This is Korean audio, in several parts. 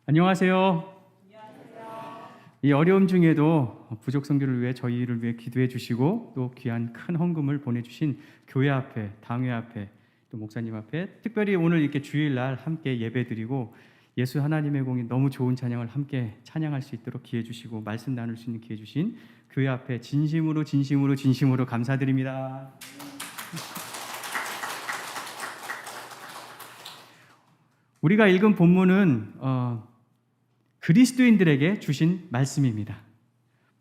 안녕하세요. 이 어려움 중에도 부족 선교를 위해 저희를 위해 기도해 주시고 또 귀한 큰 헌금을 보내주신 교회 앞에, 당회 앞에, 또 목사님 앞에 특별히 오늘 이렇게 주일날 함께 예배드리고 예수 하나님의 공이 너무 좋은 찬양을 함께 찬양할 수 있도록 기회 주시고 말씀 나눌 수 있는 기회 주신 교회 앞에 진심으로 감사드립니다. 우리가 읽은 본문은 그리스도인들에게 주신 말씀입니다.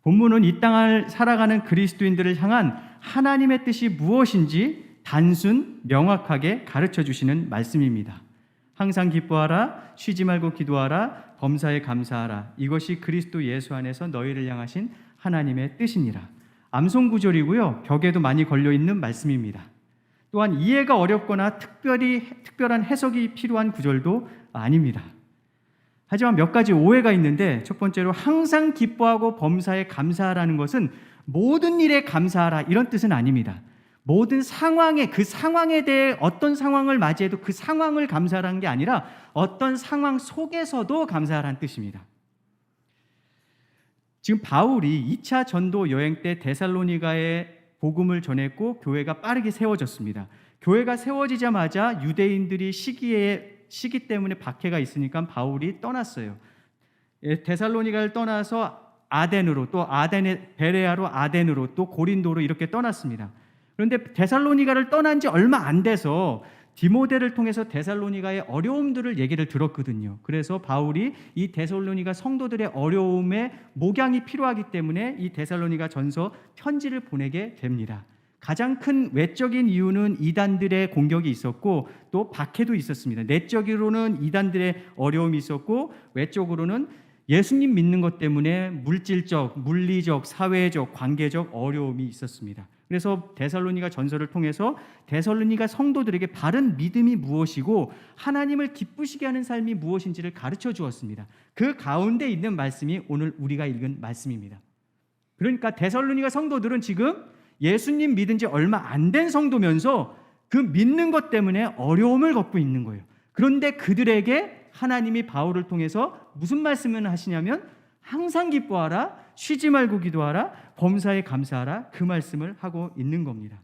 본문은 이 땅을 살아가는 그리스도인들을 향한 하나님의 뜻이 무엇인지 단순 명확하게 가르쳐 주시는 말씀입니다. 항상 기뻐하라, 쉬지 말고 기도하라, 범사에 감사하라. 이것이 그리스도 예수 안에서 너희를 향하신 하나님의 뜻이니라. 암송구절이고요. 벽에도 많이 걸려있는 말씀입니다. 또한 이해가 어렵거나 특별한 해석이 필요한 구절도 아닙니다. 하지만 몇 가지 오해가 있는데, 첫 번째로 항상 기뻐하고 범사에 감사하라는 것은 모든 일에 감사하라 이런 뜻은 아닙니다. 모든 상황에, 그 상황에 대해 어떤 상황을 맞이해도 그 상황을 감사하라는 게 아니라 어떤 상황 속에서도 감사하라는 뜻입니다. 지금 바울이 2차 전도 여행 때 데살로니가에 복음을 전했고 교회가 빠르게 세워졌습니다. 교회가 세워지자마자 유대인들이 시기 때문에 박해가 있으니까 바울이 떠났어요. 데살로니가를 떠나서 아덴으로, 또 베레아로, 아덴으로, 또 고린도로 이렇게 떠났습니다. 그런데 데살로니가를 떠난 지 얼마 안 돼서 디모데를 통해서 데살로니가의 어려움들을 얘기를 들었거든요. 그래서 바울이 이 데살로니가 성도들의 어려움에 목양이 필요하기 때문에 이 데살로니가 전서 편지를 보내게 됩니다. 가장 큰 외적인 이유는 이단들의 공격이 있었고 또 박해도 있었습니다. 내적으로는 이단들의 어려움이 있었고 외적으로는 예수님 믿는 것 때문에 물질적, 물리적, 사회적, 관계적 어려움이 있었습니다. 그래서 데살로니가 전서를 통해서 데살로니가 성도들에게 바른 믿음이 무엇이고 하나님을 기쁘시게 하는 삶이 무엇인지를 가르쳐 주었습니다. 그 가운데 있는 말씀이 오늘 우리가 읽은 말씀입니다. 그러니까 데살로니가 성도들은 지금 예수님 믿은 지 얼마 안 된 성도면서 그 믿는 것 때문에 어려움을 겪고 있는 거예요. 그런데 그들에게 하나님이 바울을 통해서 무슨 말씀을 하시냐면 항상 기뻐하라, 쉬지 말고 기도하라, 범사에 감사하라, 그 말씀을 하고 있는 겁니다.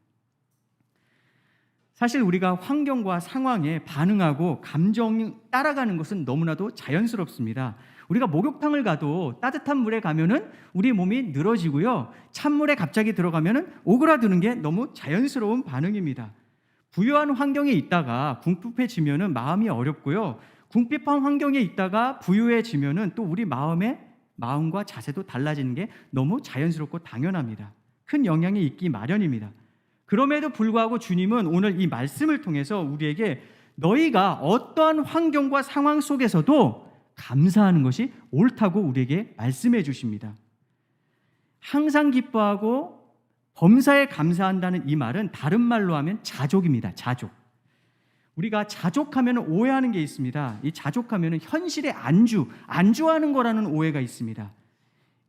사실 우리가 환경과 상황에 반응하고 감정이 따라가는 것은 너무나도 자연스럽습니다. 우리가 목욕탕을 가도 따뜻한 물에 가면은 우리 몸이 늘어지고요. 찬물에 갑자기 들어가면은 오그라드는 게 너무 자연스러운 반응입니다. 부유한 환경에 있다가 궁핍해지면은 마음이 어렵고요. 궁핍한 환경에 있다가 부유해지면은 또 우리 마음과 자세도 달라지는 게 너무 자연스럽고 당연합니다. 큰 영향이 있기 마련입니다. 그럼에도 불구하고 주님은 오늘 이 말씀을 통해서 우리에게 너희가 어떠한 환경과 상황 속에서도 감사하는 것이 옳다고 우리에게 말씀해 주십니다. 항상 기뻐하고 범사에 감사한다는 이 말은 다른 말로 하면 자족입니다. 자족. 우리가 자족하면 오해하는 게 있습니다. 이 자족하면 현실에 안주하는 거라는 오해가 있습니다.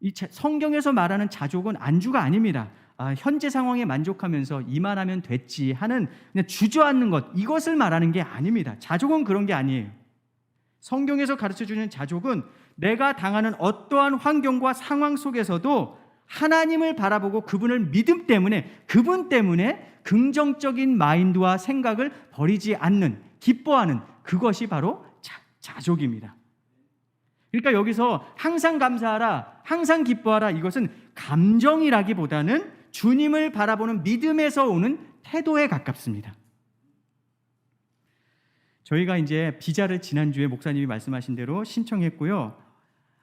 이 성경에서 말하는 자족은 안주가 아닙니다. 현재 상황에 만족하면서 이만하면 됐지 하는 그냥 주저앉는 것, 이것을 말하는 게 아닙니다. 자족은 그런 게 아니에요. 성경에서 가르쳐주는 자족은 내가 당하는 어떠한 환경과 상황 속에서도 하나님을 바라보고 그분을 믿음 때문에, 그분 때문에 긍정적인 마인드와 생각을 버리지 않는, 기뻐하는 그것이 바로 자족입니다. 그러니까 여기서 항상 감사하라, 항상 기뻐하라, 이것은 감정이라기보다는 주님을 바라보는 믿음에서 오는 태도에 가깝습니다. 저희가 이제 비자를 지난주에 목사님이 말씀하신 대로 신청했고요.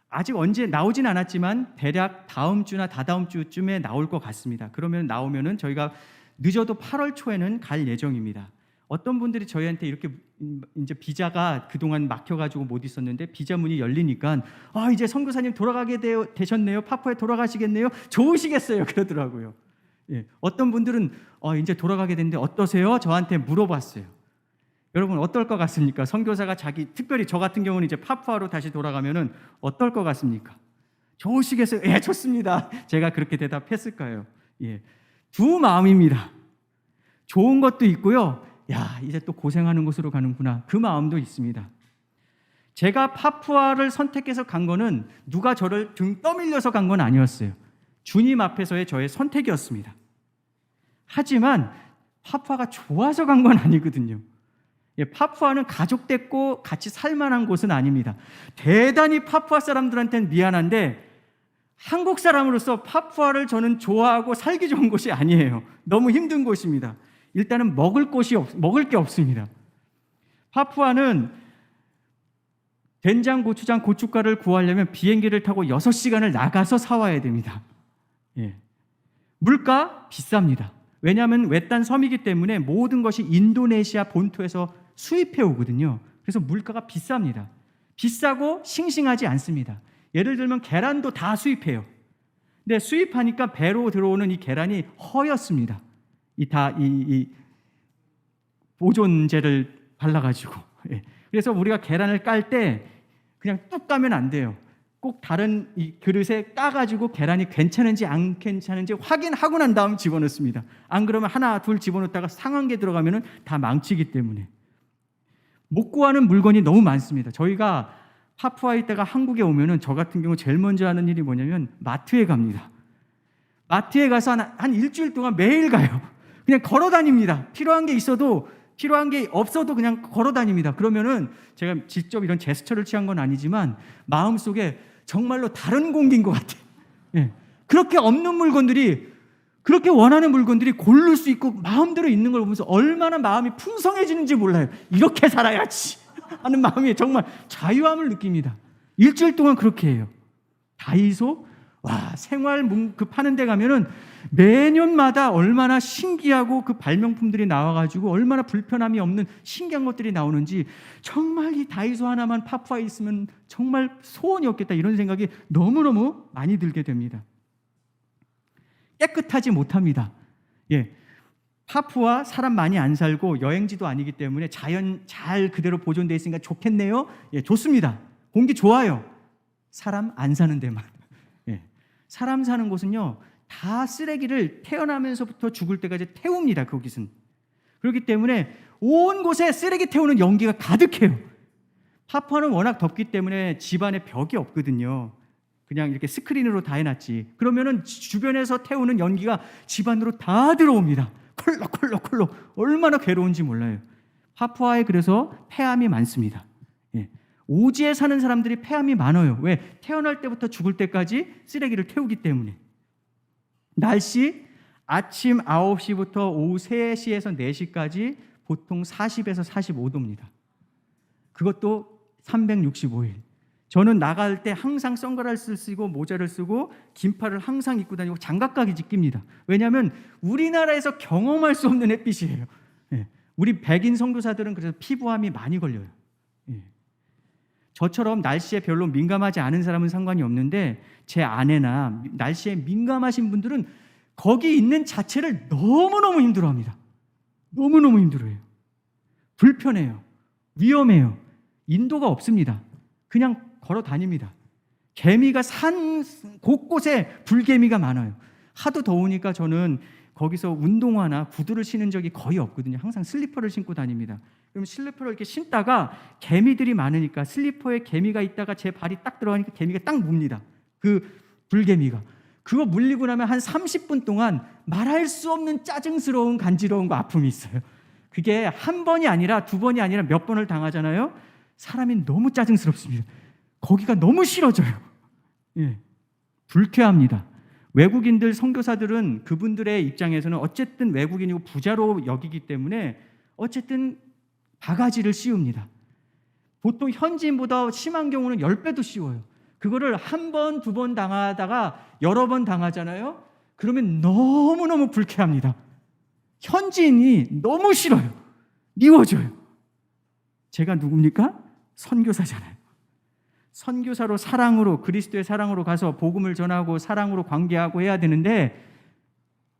아직 언제 나오진 않았지만 대략 다음 주나 다다음 주쯤에 나올 것 같습니다. 그러면 나오면은 저희가 늦어도 8월 초에는 갈 예정입니다. 어떤 분들이 저희한테 이렇게 이제 비자가 그동안 막혀가지고 못 있었는데 비자 문이 열리니까 이제 선교사님 돌아가게 되셨네요. 파푸에 돌아가시겠네요. 좋으시겠어요. 그러더라고요. 예, 어떤 분들은 이제 돌아가게 됐는데 어떠세요? 저한테 물어봤어요. 여러분 어떨 것 같습니까? 선교사가 특별히 저 같은 경우는 이제 파푸아로 다시 돌아가면은 어떨 것 같습니까? 좋으시겠어요? 예, 좋습니다. 제가 그렇게 대답했을까요? 예, 두 마음입니다. 좋은 것도 있고요. 야, 이제 또 고생하는 곳으로 가는구나. 그 마음도 있습니다. 제가 파푸아를 선택해서 간 거는 누가 저를 등 떠밀려서 간 건 아니었어요. 주님 앞에서의 저의 선택이었습니다. 하지만 파푸아가 좋아서 간 건 아니거든요. 파푸아는 가족됐고 같이 살만한 곳은 아닙니다. 대단히 파푸아 사람들한테는 미안한데 한국 사람으로서 파푸아를 저는 좋아하고 살기 좋은 곳이 아니에요. 너무 힘든 곳입니다. 일단은 먹을 게 없습니다. 파푸아는 된장, 고추장, 고춧가루를 구하려면 비행기를 타고 6시간을 나가서 사와야 됩니다. 물가 비쌉니다. 왜냐하면 외딴 섬이기 때문에 모든 것이 인도네시아 본토에서 수입해 오거든요. 그래서 물가가 비쌉니다. 비싸고 싱싱하지 않습니다. 예를 들면 계란도 다 수입해요. 근데 수입하니까 배로 들어오는 이 계란이 허였습니다. 이 보존제를 발라가지고. 그래서 우리가 계란을 깔 때 그냥 뚝 까면 안 돼요. 꼭 다른 이 그릇에 까가지고 계란이 괜찮은지 안 괜찮은지 확인하고 난 다음 집어넣습니다. 안 그러면 하나 둘 집어넣다가 상한 게 들어가면 다 망치기 때문에. 못 구하는 물건이 너무 많습니다. 저희가 파푸아에 있다가 한국에 오면은 저 같은 경우 제일 먼저 하는 일이 뭐냐면 마트에 갑니다. 마트에 가서 한 일주일 동안 매일 가요. 그냥 걸어 다닙니다. 필요한 게 있어도 필요한 게 없어도 그냥 걸어 다닙니다. 그러면은 제가 직접 이런 제스처를 취한 건 아니지만 마음속에 정말로 다른 공기인 것 같아요. 그렇게 없는 물건들이, 그렇게 원하는 물건들이 고를 수 있고 마음대로 있는 걸 보면서 얼마나 마음이 풍성해지는지 몰라요. 이렇게 살아야지 하는 마음이 정말 자유함을 느낍니다. 일주일 동안 그렇게 해요. 다이소, 생활 그 파는 데 가면은 매년마다 얼마나 신기하고 그 발명품들이 나와가지고 얼마나 불편함이 없는 신기한 것들이 나오는지, 정말 이 다이소 하나만 파푸아에 있으면 정말 소원이 없겠다, 이런 생각이 너무너무 많이 들게 됩니다. 깨끗하지 못합니다. 파푸아 사람 많이 안 살고 여행지도 아니기 때문에 자연 잘 그대로 보존되어 있으니까 좋겠네요. 좋습니다. 공기 좋아요. 사람 안 사는 데만. 사람 사는 곳은요, 다 쓰레기를 태어나면서부터 죽을 때까지 태웁니다. 거기선. 그렇기 때문에 온 곳에 쓰레기 태우는 연기가 가득해요. 파푸아는 워낙 덥기 때문에 집안에 벽이 없거든요. 그냥 이렇게 스크린으로 다 해놨지. 그러면은 주변에서 태우는 연기가 집안으로 다 들어옵니다. 콜록콜록콜록. 얼마나 괴로운지 몰라요. 파푸아에 그래서 폐암이 많습니다. 오지에 사는 사람들이 폐암이 많아요. 왜? 태어날 때부터 죽을 때까지 쓰레기를 태우기 때문에. 날씨, 아침 9시부터 오후 3시에서 4시까지 보통 40에서 45도입니다. 그것도 365일. 저는 나갈 때 항상 선글라스를 쓰고 모자를 쓰고 긴팔을 항상 입고 다니고 장갑까지 낍니다. 왜냐하면 우리나라에서 경험할 수 없는 햇빛이에요. 우리 백인 선교사들은 그래서 피부암이 많이 걸려요. 저처럼 날씨에 별로 민감하지 않은 사람은 상관이 없는데 제 아내나 날씨에 민감하신 분들은 거기 있는 자체를 너무너무 힘들어합니다. 너무너무 힘들어해요. 불편해요. 위험해요. 인도가 없습니다. 그냥 걸어 다닙니다. 개미가 산 곳곳에 불개미가 많아요. 하도 더우니까 저는 거기서 운동화나 구두를 신은 적이 거의 없거든요. 항상 슬리퍼를 신고 다닙니다. 그럼 슬리퍼를 이렇게 신다가 개미들이 많으니까 슬리퍼에 개미가 있다가 제 발이 딱 들어가니까 개미가 딱 뭅니다. 그 불개미가. 그거 물리고 나면 한 30분 동안 말할 수 없는 짜증스러운 간지러운 거 아픔이 있어요. 그게 한 번이 아니라 두 번이 아니라 몇 번을 당하잖아요. 사람이 너무 짜증스럽습니다. 거기가 너무 싫어져요. 불쾌합니다. 외국인들 선교사들은 그분들의 입장에서는 어쨌든 외국인이고 부자로 여기기 때문에 어쨌든 바가지를 씌웁니다. 보통 현지인보다 심한 경우는 10배도 씌워요. 그거를 한 번, 두 번 당하다가 여러 번 당하잖아요. 그러면 너무너무 불쾌합니다. 현지인이 너무 싫어요. 미워져요. 제가 누굽니까? 선교사잖아요. 선교사로 사랑으로, 그리스도의 사랑으로 가서 복음을 전하고 사랑으로 관계하고 해야 되는데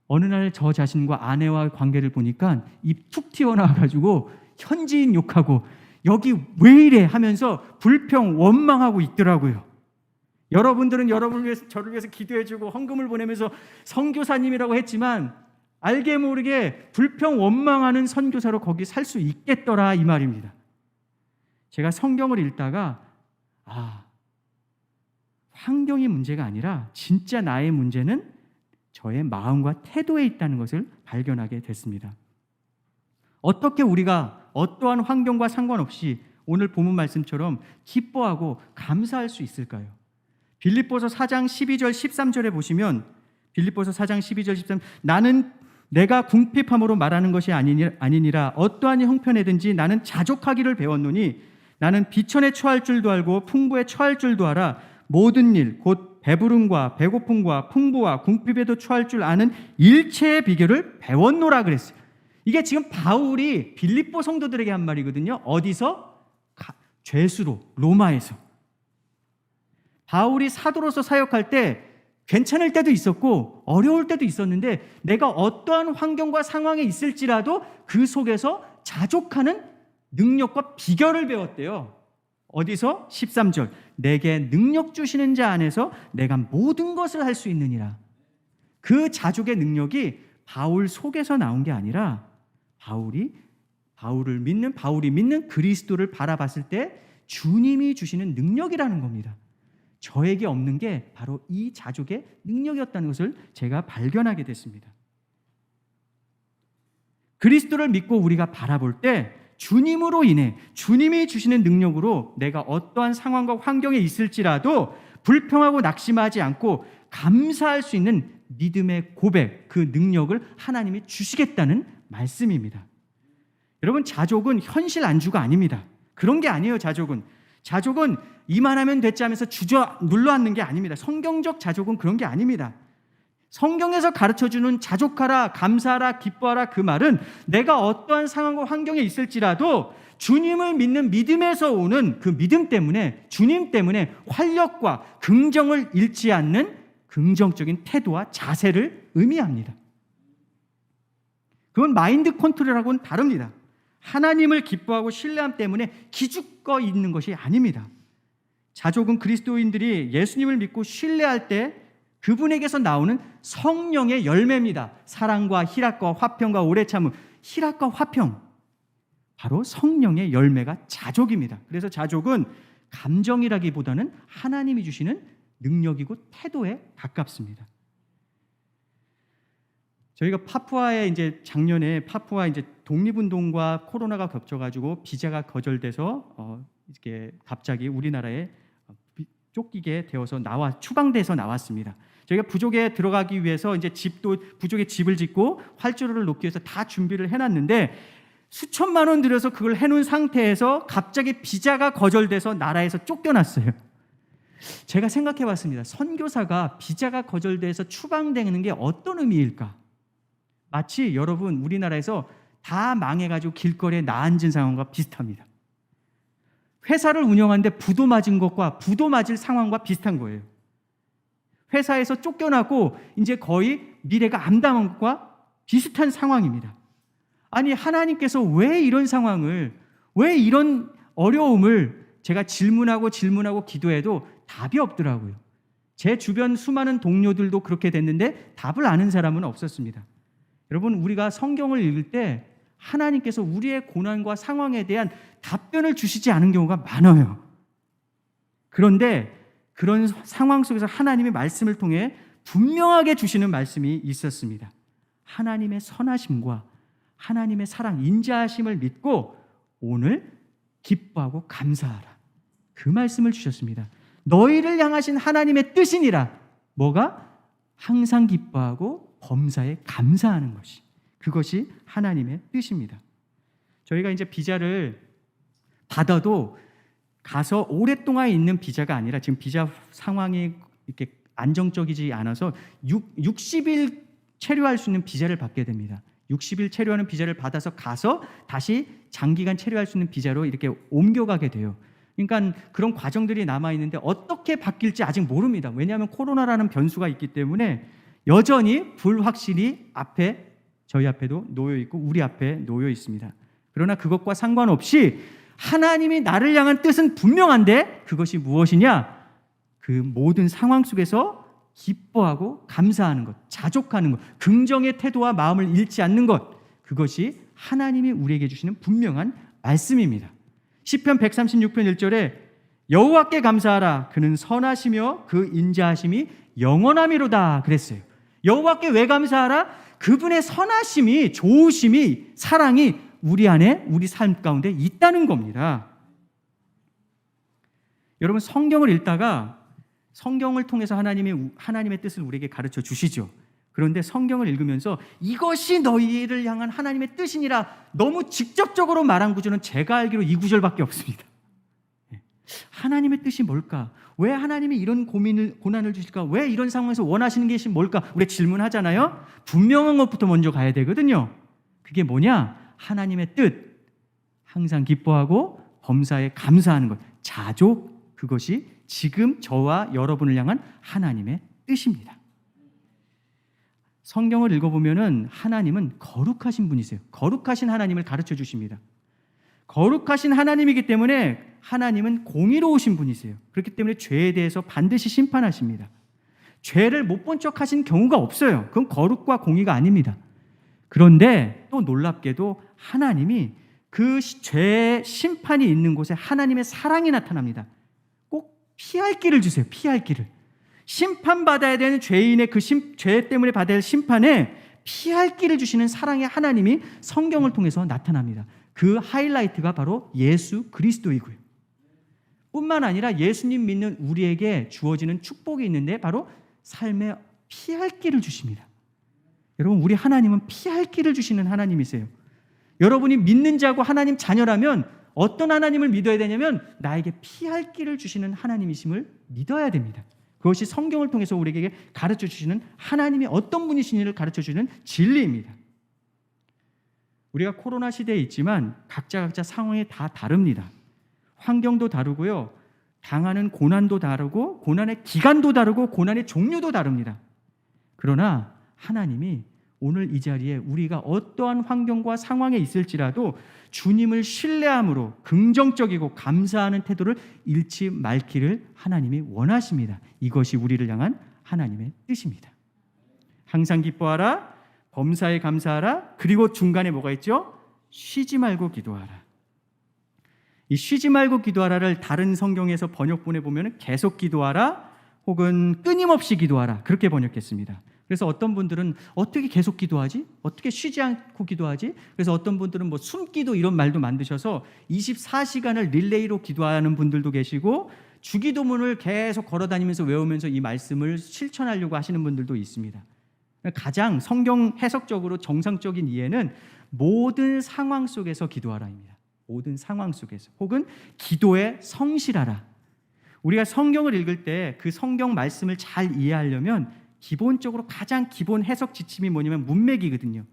어느 날 저 자신과 아내와 관계를 보니까 입 툭 튀어나와가지고 현지인 욕하고 여기 왜 이래 하면서 불평, 원망하고 있더라고요. 여러분들은 여러분을 위해서, 저를 위해서 기도해주고 헌금을 보내면서 선교사님이라고 했지만 알게 모르게 불평, 원망하는 선교사로 거기 살 수 있겠더라, 이 말입니다. 제가 성경을 읽다가 환경이 문제가 아니라 진짜 나의 문제는 저의 마음과 태도에 있다는 것을 발견하게 됐습니다. 어떻게 우리가 어떠한 환경과 상관없이 오늘 본문 말씀처럼 기뻐하고 감사할 수 있을까요? 빌립보서 4장 12절 13절에 보시면 빌립보서 4장 12절 13 나는 내가 궁핍함으로 말하는 것이 아니니라 어떠한 형편에든지 나는 자족하기를 배웠노니 나는 비천에 처할 줄도 알고 풍부에 처할 줄도 알아 모든 일 곧 배부름과 배고픔과 풍부와 궁핍에도 처할 줄 아는 일체의 비결을 배웠노라 그랬어요. 이게 지금 바울이 빌립보 성도들에게 한 말이거든요. 어디서? 죄수로, 로마에서. 바울이 사도로서 사역할 때 괜찮을 때도 있었고 어려울 때도 있었는데 내가 어떠한 환경과 상황에 있을지라도 그 속에서 자족하는 능력과 비결을 배웠대요. 어디서? 13절 내게 능력 주시는 자 안에서 내가 모든 것을 할 수 있느니라. 그 자족의 능력이 바울 속에서 나온 게 아니라 바울이 믿는 그리스도를 바라봤을 때 주님이 주시는 능력이라는 겁니다. 저에게 없는 게 바로 이 자족의 능력이었다는 것을 제가 발견하게 됐습니다. 그리스도를 믿고 우리가 바라볼 때 주님으로 인해 주님이 주시는 능력으로 내가 어떠한 상황과 환경에 있을지라도 불평하고 낙심하지 않고 감사할 수 있는 믿음의 고백, 그 능력을 하나님이 주시겠다는 말씀입니다. 여러분, 자족은 현실 안주가 아닙니다. 그런 게 아니에요. 자족은 이만하면 됐지 하면서 눌러 앉는 게 아닙니다. 성경적 자족은 그런 게 아닙니다. 성경에서 가르쳐주는 자족하라, 감사하라, 기뻐하라 그 말은 내가 어떠한 상황과 환경에 있을지라도 주님을 믿는 믿음에서 오는 그 믿음 때문에 주님 때문에 활력과 긍정을 잃지 않는 긍정적인 태도와 자세를 의미합니다. 그건 마인드 컨트롤하고는 다릅니다. 하나님을 기뻐하고 신뢰함 때문에 기죽거 있는 것이 아닙니다. 자족은 그리스도인들이 예수님을 믿고 신뢰할 때 그분에게서 나오는 성령의 열매입니다. 사랑과 희락과 화평과 오래 참음. 희락과 화평, 바로 성령의 열매가 자족입니다. 그래서 자족은 감정이라기보다는 하나님이 주시는 능력이고 태도에 가깝습니다. 저희가 파푸아에 작년에 파푸아 독립운동과 코로나가 겹쳐가지고 비자가 거절돼서 이렇게 갑자기 우리나라에 쫓기게 되어서 추방돼서 나왔습니다. 저희가 부족에 들어가기 위해서 부족에 집을 짓고 활주로를 놓기 위해서 다 준비를 해놨는데 수천만 원 들여서 그걸 해놓은 상태에서 갑자기 비자가 거절돼서 나라에서 쫓겨났어요. 제가 생각해봤습니다. 선교사가 비자가 거절돼서 추방되는 게 어떤 의미일까? 마치 여러분 우리나라에서 다 망해가지고 길거리에 나앉은 상황과 비슷합니다. 회사를 운영하는데 부도 맞은 것과 부도 맞을 상황과 비슷한 거예요. 회사에서 쫓겨나고 이제 거의 미래가 암담한 것과 비슷한 상황입니다. 아니, 하나님께서 왜 이런 상황을, 왜 이런 어려움을 제가 질문하고 기도해도 답이 없더라고요. 제 주변 수많은 동료들도 그렇게 됐는데 답을 아는 사람은 없었습니다. 여러분, 우리가 성경을 읽을 때 하나님께서 우리의 고난과 상황에 대한 답변을 주시지 않은 경우가 많아요. 그런데 그런 상황 속에서 하나님의 말씀을 통해 분명하게 주시는 말씀이 있었습니다. 하나님의 선하심과 하나님의 사랑, 인자하심을 믿고 오늘 기뻐하고 감사하라. 그 말씀을 주셨습니다. 너희를 향하신 하나님의 뜻이니라. 뭐가? 항상 기뻐하고 범사에 감사하는 것이. 그것이 하나님의 뜻입니다. 저희가 비자를 받아도 가서 오랫동안 있는 비자가 아니라 지금 비자 상황이 이렇게 안정적이지 않아서 60일 체류할 수 있는 비자를 받게 됩니다. 60일 체류하는 비자를 받아서 가서 다시 장기간 체류할 수 있는 비자로 이렇게 옮겨가게 돼요. 그러니까 그런 과정들이 남아있는데 어떻게 바뀔지 아직 모릅니다. 왜냐하면 코로나라는 변수가 있기 때문에 여전히 불확실히 저희 앞에도 놓여 있고 우리 앞에 놓여 있습니다. 그러나 그것과 상관없이 하나님이 나를 향한 뜻은 분명한데 그것이 무엇이냐? 그 모든 상황 속에서 기뻐하고 감사하는 것, 자족하는 것, 긍정의 태도와 마음을 잃지 않는 것, 그것이 하나님이 우리에게 주시는 분명한 말씀입니다. 시편 136편 1절에 여호와께 감사하라. 그는 선하시며 그 인자하심이 영원함이로다 그랬어요. 여호와께 왜 감사하라? 그분의 선하심이, 좋으심이, 사랑이 우리 안에, 우리 삶 가운데 있다는 겁니다. 여러분, 성경을 읽다가 성경을 통해서 하나님의 뜻을 우리에게 가르쳐 주시죠. 그런데 성경을 읽으면서 이것이 너희를 향한 하나님의 뜻이니라 너무 직접적으로 말한 구절은 제가 알기로 이 구절밖에 없습니다. 하나님의 뜻이 뭘까? 왜 하나님이 이런 고난을 주실까? 왜 이런 상황에서 원하시는 것이 뭘까? 우리 질문하잖아요. 분명한 것부터 먼저 가야 되거든요. 그게 뭐냐? 하나님의 뜻, 항상 기뻐하고 범사에 감사하는 것, 자족, 그것이 지금 저와 여러분을 향한 하나님의 뜻입니다. 성경을 읽어보면은 하나님은 거룩하신 분이세요. 거룩하신 하나님을 가르쳐 주십니다. 거룩하신 하나님이기 때문에 하나님은 공의로우신 분이세요. 그렇기 때문에 죄에 대해서 반드시 심판하십니다. 죄를 못 본 척 하신 경우가 없어요. 그건 거룩과 공의가 아닙니다. 그런데 또 놀랍게도 하나님이 그 죄의 심판이 있는 곳에 하나님의 사랑이 나타납니다. 꼭 피할 길을 주세요. 피할 길을. 심판받아야 되는 죄인의 그 죄 때문에 받아야 할 심판에 피할 길을 주시는 사랑의 하나님이 성경을 통해서 나타납니다. 그 하이라이트가 바로 예수 그리스도이고요. 뿐만 아니라 예수님 믿는 우리에게 주어지는 축복이 있는데 바로 삶에 피할 길을 주십니다. 여러분, 우리 하나님은 피할 길을 주시는 하나님이세요. 여러분이 믿는 자고 하나님 자녀라면 어떤 하나님을 믿어야 되냐면 나에게 피할 길을 주시는 하나님이심을 믿어야 됩니다. 그것이 성경을 통해서 우리에게 가르쳐 주시는 하나님이 어떤 분이신지를 가르쳐 주는 진리입니다. 우리가 코로나 시대에 있지만 각자 상황이 다 다릅니다. 환경도 다르고요. 당하는 고난도 다르고 고난의 기간도 다르고 고난의 종류도 다릅니다. 그러나 하나님이 오늘 이 자리에 우리가 어떠한 환경과 상황에 있을지라도 주님을 신뢰함으로 긍정적이고 감사하는 태도를 잃지 말기를 하나님이 원하십니다. 이것이 우리를 향한 하나님의 뜻입니다. 항상 기뻐하라, 범사에 감사하라, 그리고 중간에 뭐가 있죠? 쉬지 말고 기도하라. 이 쉬지 말고 기도하라를 다른 성경에서 번역본에 보면 계속 기도하라 혹은 끊임없이 기도하라 그렇게 번역했습니다. 그래서 어떤 분들은 어떻게 계속 기도하지? 어떻게 쉬지 않고 기도하지? 그래서 어떤 분들은 뭐 숨기도 이런 말도 만드셔서 24시간을 릴레이로 기도하는 분들도 계시고 주기도문을 계속 걸어다니면서 외우면서 이 말씀을 실천하려고 하시는 분들도 있습니다. 가장 성경 해석적으로 정상적인 이해는 모든 상황 속에서 기도하라입니다. 모든 상황 속에서 혹은 기도에 성실하라. 우리가 성경을 읽을 때 그 성경 말씀을 잘 이해하려면 기본적으로 가장 기본 해석 지침이 뭐냐면 문맥이거든요.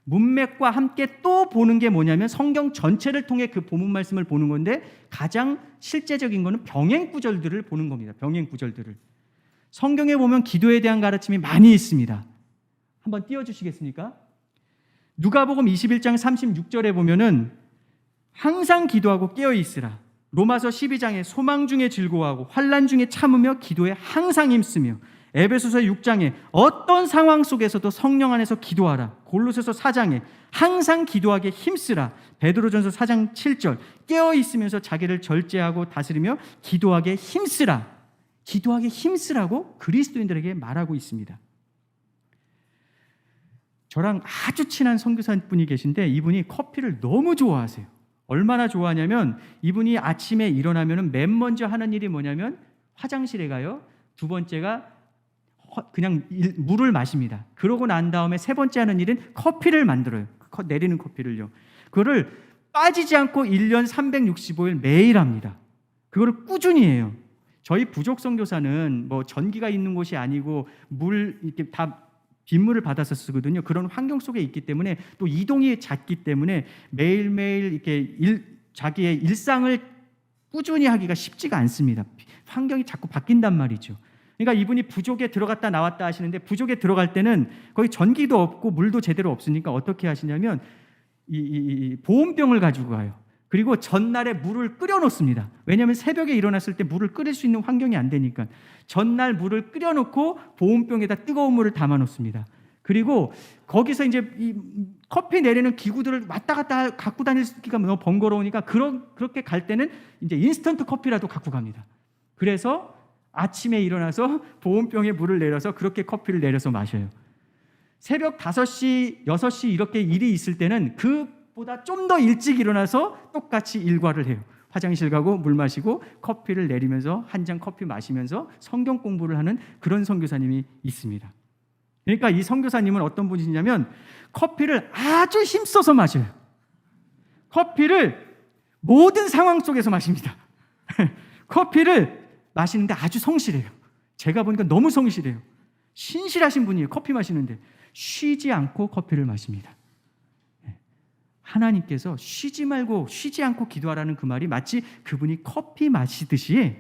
문맥과 함께 또 보는 게 뭐냐면 성경 전체를 통해 그 본문 말씀을 보는 건데 가장 실제적인 거는 병행 구절들을 보는 겁니다. 병행 구절들을. 성경에 보면 기도에 대한 가르침이 많이 있습니다. 한번 띄워주시겠습니까? 누가복음 21장 36절에 보면은 항상 기도하고 깨어 있으라. 로마서 12장에 소망 중에 즐거워하고 환난 중에 참으며 기도에 항상 힘쓰며 에베소서 6장에 어떤 상황 속에서도 성령 안에서 기도하라. 골로새서 4장에 항상 기도하게 힘쓰라. 베드로전서 4장 7절 깨어 있으면서 자기를 절제하고 다스리며 기도하게 힘쓰라. 기도하게 힘쓰라고 그리스도인들에게 말하고 있습니다. 저랑 아주 친한 선교사분이 계신데 이분이 커피를 너무 좋아하세요. 얼마나 좋아하냐면 이분이 아침에 일어나면 맨 먼저 하는 일이 뭐냐면 화장실에 가요. 두 번째가 그냥 물을 마십니다. 그러고 난 다음에 세 번째 하는 일은 커피를 만들어요. 내리는 커피를요. 그거를 빠지지 않고 1년 365일 매일 합니다. 그거를 꾸준히 해요. 저희 부족 선교사는 뭐 전기가 있는 곳이 아니고 물 이렇게 다 빗물을 받아서 쓰거든요. 그런 환경 속에 있기 때문에 또 이동이 잦기 때문에 매일매일 이렇게 자기의 일상을 꾸준히 하기가 쉽지가 않습니다. 환경이 자꾸 바뀐단 말이죠. 그러니까 이분이 부족에 들어갔다 나왔다 하시는데 부족에 들어갈 때는 거기 전기도 없고 물도 제대로 없으니까 어떻게 하시냐면 이 보온병을 가지고 가요. 그리고 전날에 물을 끓여 놓습니다. 왜냐하면 새벽에 일어났을 때 물을 끓일 수 있는 환경이 안 되니까 전날 물을 끓여 놓고 보온병에다 뜨거운 물을 담아 놓습니다. 그리고 거기서 이제 커피 내리는 기구들을 왔다 갔다 갖고 다니기가 너무 번거로우니까 그렇게 갈 때는 이제 인스턴트 커피라도 갖고 갑니다. 그래서 아침에 일어나서 보온병에 물을 내려서 그렇게 커피를 내려서 마셔요. 새벽 5시, 6시 이렇게 일이 있을 때는 그보다 좀 더 일찍 일어나서 똑같이 일과를 해요. 화장실 가고 물 마시고 커피를 내리면서 한 잔 커피 마시면서 성경 공부를 하는 그런 선교사님이 있습니다. 그러니까 이 선교사님은 어떤 분이냐면 커피를 아주 힘써서 마셔요. 커피를 모든 상황 속에서 마십니다. 커피를 마시는데 아주 성실해요. 제가 보니까 너무 성실해요. 신실하신 분이에요. 커피 마시는데 쉬지 않고 커피를 마십니다. 하나님께서 쉬지 말고 쉬지 않고 기도하라는 그 말이 마치 그분이 커피 마시듯이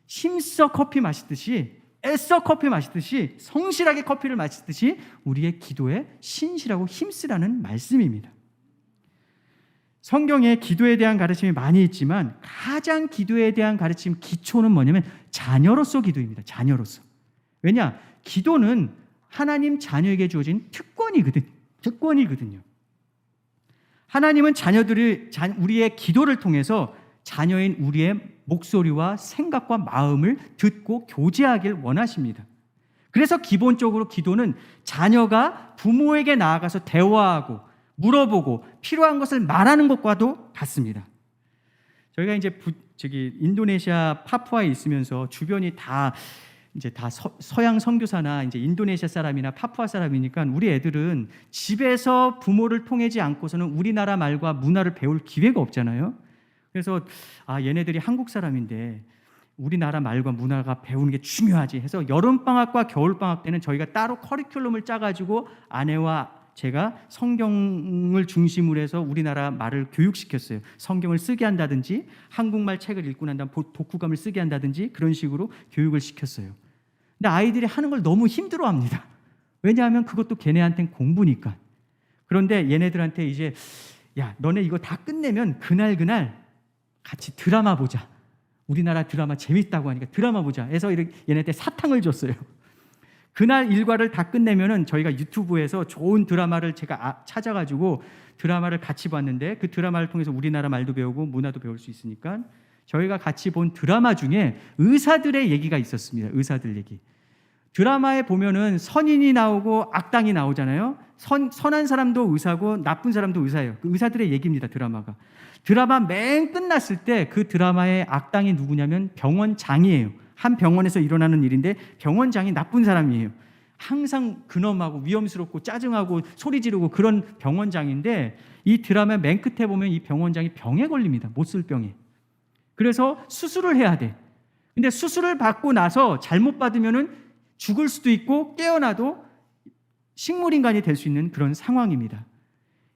힘써 커피 마시듯이 애써 커피 마시듯이 성실하게 커피를 마시듯이 우리의 기도에 신실하고 힘쓰라는 말씀입니다. 성경에 기도에 대한 가르침이 많이 있지만 가장 기도에 대한 가르침 기초는 뭐냐면 자녀로서 기도입니다. 자녀로서. 왜냐? 기도는 하나님 자녀에게 주어진 특권이거든요. 하나님은 우리의 기도를 통해서 자녀인 우리의 목소리와 생각과 마음을 듣고 교제하길 원하십니다. 그래서 기본적으로 기도는 자녀가 부모에게 나아가서 대화하고 물어보고 필요한 것을 말하는 것과도 같습니다. 저희가 이제 인도네시아 파푸아에 있으면서 주변이 다 서양 선교사나 이제 인도네시아 사람이나 파푸아 사람이니까 우리 애들은 집에서 부모를 통하지 않고서는 우리나라 말과 문화를 배울 기회가 없잖아요. 그래서 얘네들이 한국 사람인데 우리나라 말과 문화가 배우는 게 중요하지 해서 여름방학과 겨울방학 때는 저희가 따로 커리큘럼을 짜가지고 아내와 제가 성경을 중심으로 해서 우리나라 말을 교육시켰어요. 성경을 쓰게 한다든지 한국말 책을 읽고 난 다음 독후감을 쓰게 한다든지 그런 식으로 교육을 시켰어요. 근데 아이들이 하는 걸 너무 힘들어합니다. 왜냐하면 그것도 걔네한테는 공부니까. 그런데 얘네들한테 이제 야 너네 이거 다 끝내면 그날 같이 드라마 보자. 우리나라 드라마 재밌다고 하니까 드라마 보자 해서 얘네한테 사탕을 줬어요. 그날 일과를 다 끝내면은 저희가 유튜브에서 좋은 드라마를 제가 찾아가지고 드라마를 같이 봤는데 그 드라마를 통해서 우리나라 말도 배우고 문화도 배울 수 있으니까 저희가 같이 본 드라마 중에 의사들의 얘기가 있었습니다. 의사들 얘기. 드라마에 보면은 선인이 나오고 악당이 나오잖아요. 선한 사람도 의사고 나쁜 사람도 의사예요. 그 의사들의 얘기입니다. 드라마가. 드라마 맨 끝났을 때 그 드라마의 악당이 누구냐면 병원장이에요. 한 병원에서 일어나는 일인데 병원장이 나쁜 사람이에요. 항상 근엄하고 위험스럽고 짜증하고 소리 지르고 그런 병원장인데 이 드라마 맨 끝에 보면 이 병원장이 병에 걸립니다. 못쓸병에. 그래서 수술을 해야 돼. 근데 수술을 받고 나서 잘못 받으면은 죽을 수도 있고 깨어나도 식물인간이 될 수 있는 그런 상황입니다.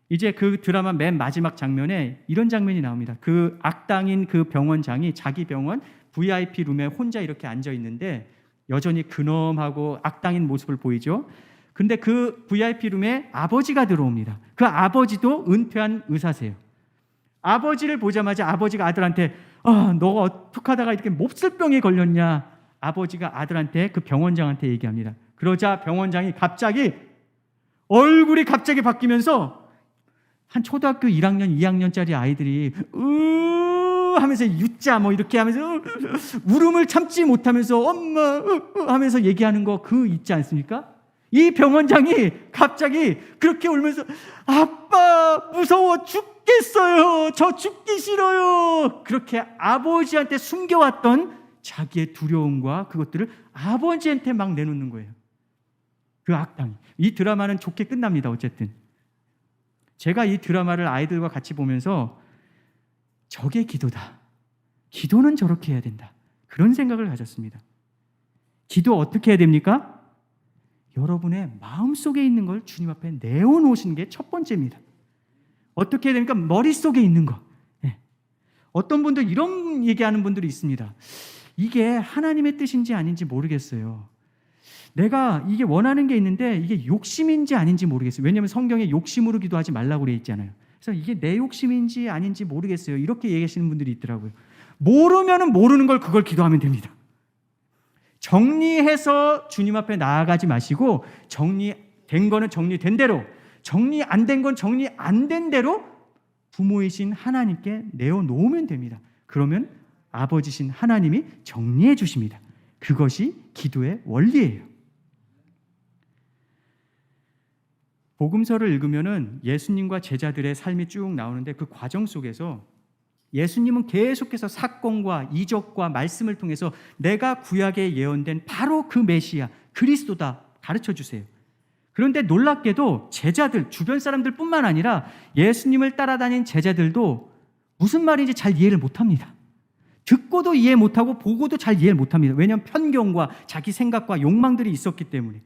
이제 그 드라마 맨 마지막 장면에 이런 장면이 나옵니다. 그 악당인 그 병원장이 자기 병원 VIP 룸에 혼자 이렇게 앉아 있는데 여전히 근엄하고 악당인 모습을 보이죠. 근데 그 VIP 룸에 아버지가 들어옵니다. 그 아버지도 은퇴한 의사세요. 아버지를 보자마자 아버지가 아들한테 너가 어떻게 하다가 이렇게 몹쓸병에 걸렸냐. 아버지가 아들한테 그 병원장한테 얘기합니다. 그러자 병원장이 얼굴이 갑자기 바뀌면서 한 초등학교 1학년, 2학년짜리 아이들이 하면서 유자 이렇게 하면서 울음을 참지 못하면서 엄마 하면서 얘기하는 거 그 있지 않습니까? 이 병원장이 갑자기 그렇게 울면서 아빠 무서워 죽겠어요. 저 죽기 싫어요. 그렇게 아버지한테 숨겨왔던 자기의 두려움과 그것들을 아버지한테 막 내놓는 거예요. 그 악당이. 이 드라마는 좋게 끝납니다. 어쨌든 제가 이 드라마를 아이들과 같이 보면서 저게 기도다. 기도는 저렇게 해야 된다. 그런 생각을 가졌습니다. 기도 어떻게 해야 됩니까? 여러분의 마음속에 있는 걸 주님 앞에 내어놓으시는 게 첫 번째입니다. 어떻게 해야 됩니까? 머릿속에 있는 거. 네. 어떤 분들 이런 얘기하는 분들이 있습니다. 이게 하나님의 뜻인지 아닌지 모르겠어요. 내가 이게 원하는 게 있는데 이게 욕심인지 아닌지 모르겠어요. 왜냐하면 성경에 욕심으로 기도하지 말라고 되어 있잖아요. 그래서 이게 내 욕심인지 아닌지 모르겠어요. 이렇게 얘기하시는 분들이 있더라고요. 모르면은 모르는 걸 그걸 기도하면 됩니다. 정리해서 주님 앞에 나아가지 마시고 정리된 거는 정리된 대로 정리 안 된 건 정리 안 된 대로 부모이신 하나님께 내어놓으면 됩니다. 그러면 아버지신 하나님이 정리해 주십니다. 그것이 기도의 원리예요. 복음서를 읽으면은 예수님과 제자들의 삶이 쭉 나오는데 그 과정 속에서 예수님은 계속해서 사건과 이적과 말씀을 통해서 내가 구약에 예언된 바로 그 메시아 그리스도다 가르쳐 주세요. 그런데 놀랍게도 제자들, 주변 사람들뿐만 아니라 예수님을 따라다닌 제자들도 무슨 말인지 잘 이해를 못합니다. 듣고도 이해 못하고 보고도 잘 이해를 못합니다. 왜냐하면 편견과 자기 생각과 욕망들이 있었기 때문에.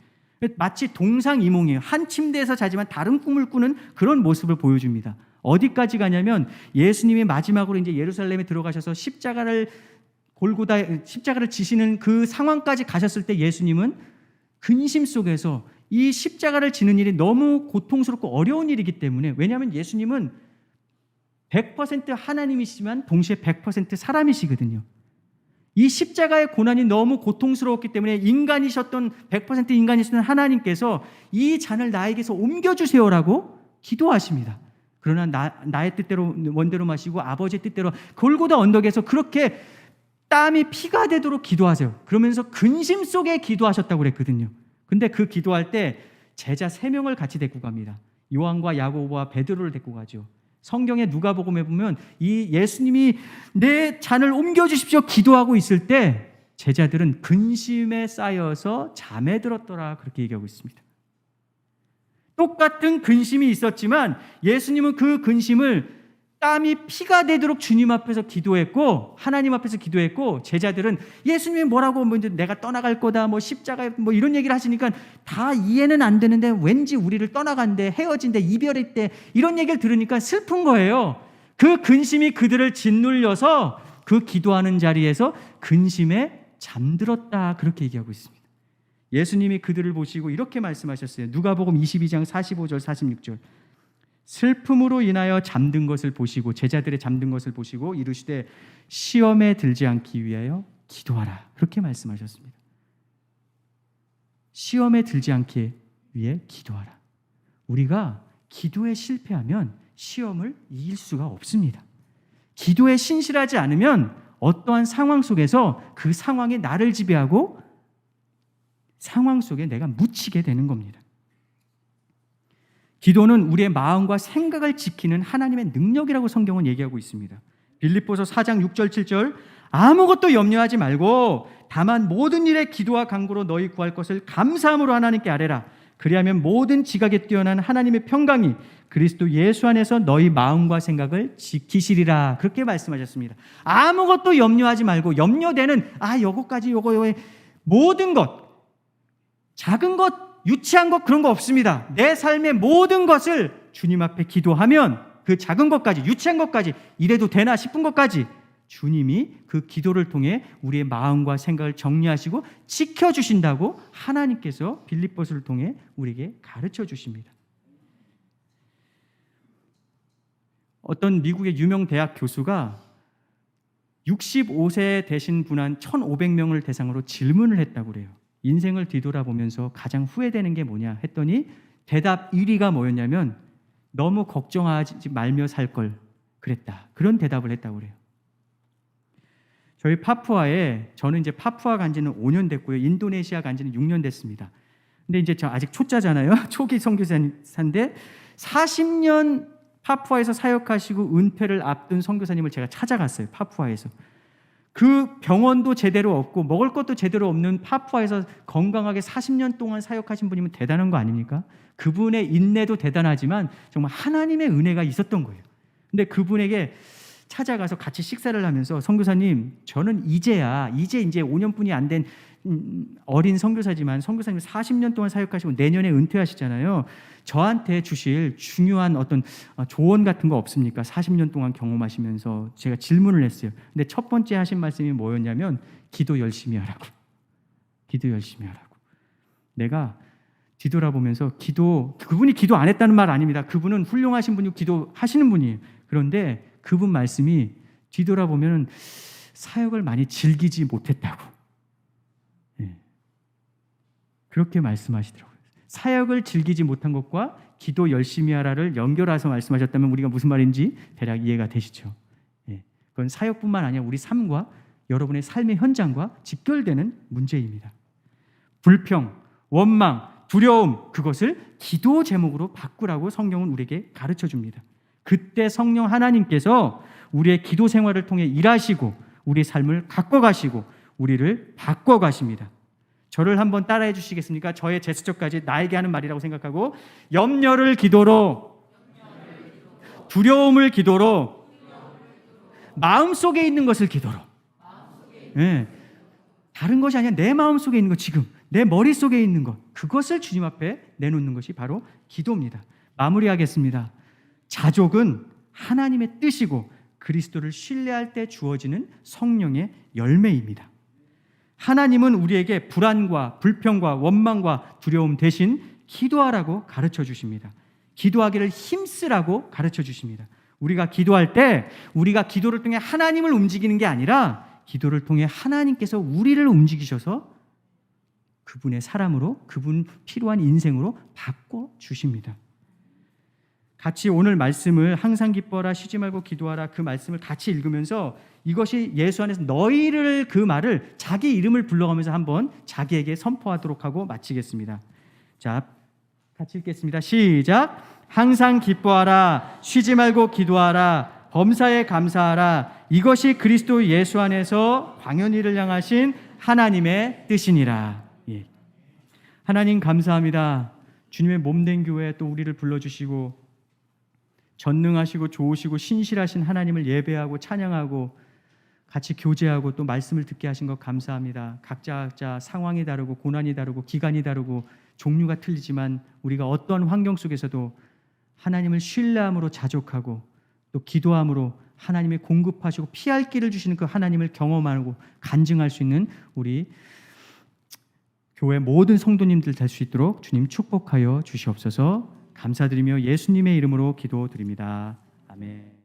마치 동상이몽이에요. 한 침대에서 자지만 다른 꿈을 꾸는 그런 모습을 보여줍니다. 어디까지 가냐면 예수님이 마지막으로 이제 예루살렘에 들어가셔서 십자가를 지시는 그 상황까지 가셨을 때 예수님은 근심 속에서 이 십자가를 지는 일이 너무 고통스럽고 어려운 일이기 때문에, 왜냐하면 예수님은 100% 하나님이시지만 동시에 100% 사람이시거든요. 이 십자가의 고난이 너무 고통스러웠기 때문에 인간이셨던 100% 인간이셨던 하나님께서 이 잔을 나에게서 옮겨주세요라고 기도하십니다. 그러나 나의 뜻대로 원대로 마시고 아버지의 뜻대로 골고다 언덕에서 그렇게 땀이 피가 되도록 기도하세요. 그러면서 근심 속에 기도하셨다고 그랬거든요. 근데 그 기도할 때 제자 3명을 같이 데리고 갑니다. 요한과 야고보와 베드로를 데리고 가죠. 성경의 누가복음에 보면 이 예수님이 내 잔을 옮겨주십시오 기도하고 있을 때 제자들은 근심에 쌓여서 잠에 들었더라 그렇게 얘기하고 있습니다. 똑같은 근심이 있었지만 예수님은 그 근심을 땀이 피가 되도록 주님 앞에서 기도했고 하나님 앞에서 기도했고, 제자들은 예수님이 뭐라고 내가 떠나갈 거다 십자가 이런 얘기를 하시니까 다 이해는 안 되는데 왠지 우리를 떠나간대, 헤어진대, 이별했대 이런 얘기를 들으니까 슬픈 거예요. 그 근심이 그들을 짓눌려서 그 기도하는 자리에서 근심에 잠들었다 그렇게 얘기하고 있습니다. 예수님이 그들을 보시고 이렇게 말씀하셨어요. 누가복음 22장 45절 46절. 슬픔으로 인하여 잠든 것을 보시고, 제자들의 잠든 것을 보시고 이르시되 시험에 들지 않기 위하여 기도하라 그렇게 말씀하셨습니다. 시험에 들지 않기 위해 기도하라. 우리가 기도에 실패하면 시험을 이길 수가 없습니다. 기도에 신실하지 않으면 어떠한 상황 속에서 그 상황이 나를 지배하고 상황 속에 내가 묻히게 되는 겁니다. 기도는 우리의 마음과 생각을 지키는 하나님의 능력이라고 성경은 얘기하고 있습니다. 빌립보서 4장 6절 7절 아무것도 염려하지 말고 다만 모든 일에 기도와 간구로 너희 구할 것을 감사함으로 하나님께 아뢰라. 그리하면 모든 지각에 뛰어난 하나님의 평강이 그리스도 예수 안에서 너희 마음과 생각을 지키시리라 그렇게 말씀하셨습니다. 아무것도 염려하지 말고, 염려되는 요거까지 요거 모든 것, 작은 것, 유치한 것 그런 거 없습니다. 내 삶의 모든 것을 주님 앞에 기도하면 그 작은 것까지 유치한 것까지 이래도 되나 싶은 것까지 주님이 그 기도를 통해 우리의 마음과 생각을 정리하시고 지켜주신다고 하나님께서 빌립보서를 통해 우리에게 가르쳐 주십니다. 어떤 미국의 유명 대학 교수가 65세 되신 분 한 1,500명을 대상으로 질문을 했다고 그래요. 인생을 뒤돌아보면서 가장 후회되는 게 뭐냐 했더니 대답 1위가 뭐였냐면 너무 걱정하지 말며 살 걸 그랬다. 그런 대답을 했다고 그래요. 저희 파푸아에, 저는 이제 파푸아 간 지는 5년 됐고요. 인도네시아 간 지는 6년 됐습니다. 근데 이제 저 아직 초짜잖아요. 초기 선교사인데 40년 파푸아에서 사역하시고 은퇴를 앞둔 선교사님을 제가 찾아갔어요. 파푸아에서. 그 병원도 제대로 없고 먹을 것도 제대로 없는 파푸아에서 건강하게 40년 동안 사역하신 분이면 대단한 거 아닙니까? 그분의 인내도 대단하지만 정말 하나님의 은혜가 있었던 거예요. 근데 그분에게 찾아가서 같이 식사를 하면서 선교사님, 저는 이제 5년뿐이 안 된 어린 선교사지만 선교사님 40년 동안 사역하시고 내년에 은퇴하시잖아요. 저한테 주실 중요한 어떤 조언 같은 거 없습니까? 40년 동안 경험하시면서 제가 질문을 했어요. 근데 첫 번째 하신 말씀이 뭐였냐면 기도 열심히 하라고. 기도 열심히 하라고. 내가 뒤돌아보면서 그분이 기도 안 했다는 말 아닙니다. 그분은 훌륭하신 분이고 기도하시는 분이에요. 그런데 그분 말씀이 뒤돌아보면 사역을 많이 즐기지 못했다고. 그렇게 말씀하시더라고요. 사역을 즐기지 못한 것과 기도 열심히 하라를 연결해서 말씀하셨다면 우리가 무슨 말인지 대략 이해가 되시죠? 예, 그건 사역뿐만 아니라 우리 삶과 여러분의 삶의 현장과 직결되는 문제입니다. 불평, 원망, 두려움, 그것을 기도 제목으로 바꾸라고 성경은 우리에게 가르쳐 줍니다. 그때 성령 하나님께서 우리의 기도 생활을 통해 일하시고 우리의 삶을 바꿔가시고 우리를 바꿔가십니다. 저를 한번 따라해 주시겠습니까? 저의 제스처까지 나에게 하는 말이라고 생각하고, 염려를 기도로, 두려움을 기도로, 마음속에 있는 것을 기도로. 네. 다른 것이 아니라 내 마음속에 있는 것, 지금 내 머릿속에 있는 것, 그것을 주님 앞에 내놓는 것이 바로 기도입니다. 마무리하겠습니다. 자족은 하나님의 뜻이고 그리스도를 신뢰할 때 주어지는 성령의 열매입니다. 하나님은 우리에게 불안과 불평과 원망과 두려움 대신 기도하라고 가르쳐 주십니다. 기도하기를 힘쓰라고 가르쳐 주십니다. 우리가 기도할 때 우리가 기도를 통해 하나님을 움직이는 게 아니라 기도를 통해 하나님께서 우리를 움직이셔서 그분의 사람으로, 그분 필요한 인생으로 바꿔 주십니다. 같이 오늘 말씀을 항상 기뻐하라, 쉬지 말고 기도하라, 그 말씀을 같이 읽으면서 이것이 예수 안에서 너희를, 그 말을 자기 이름을 불러가면서 한번 자기에게 선포하도록 하고 마치겠습니다. 자, 같이 읽겠습니다. 시작. 항상 기뻐하라, 쉬지 말고 기도하라, 범사에 감사하라. 이것이 그리스도 예수 안에서 광연이를 향하신 하나님의 뜻이니라. 예. 하나님 감사합니다. 주님의 몸된 교회에 또 우리를 불러주시고 전능하시고 좋으시고 신실하신 하나님을 예배하고 찬양하고 같이 교제하고 또 말씀을 듣게 하신 것 감사합니다. 각자 상황이 다르고 고난이 다르고 기간이 다르고 종류가 틀리지만 우리가 어떤 환경 속에서도 하나님을 신뢰함으로 자족하고 또 기도함으로 하나님의 공급하시고 피할 길을 주시는 그 하나님을 경험하고 간증할 수 있는 우리 교회 모든 성도님들 될 수 있도록 주님 축복하여 주시옵소서. 감사드리며 예수님의 이름으로 기도드립니다. 아멘.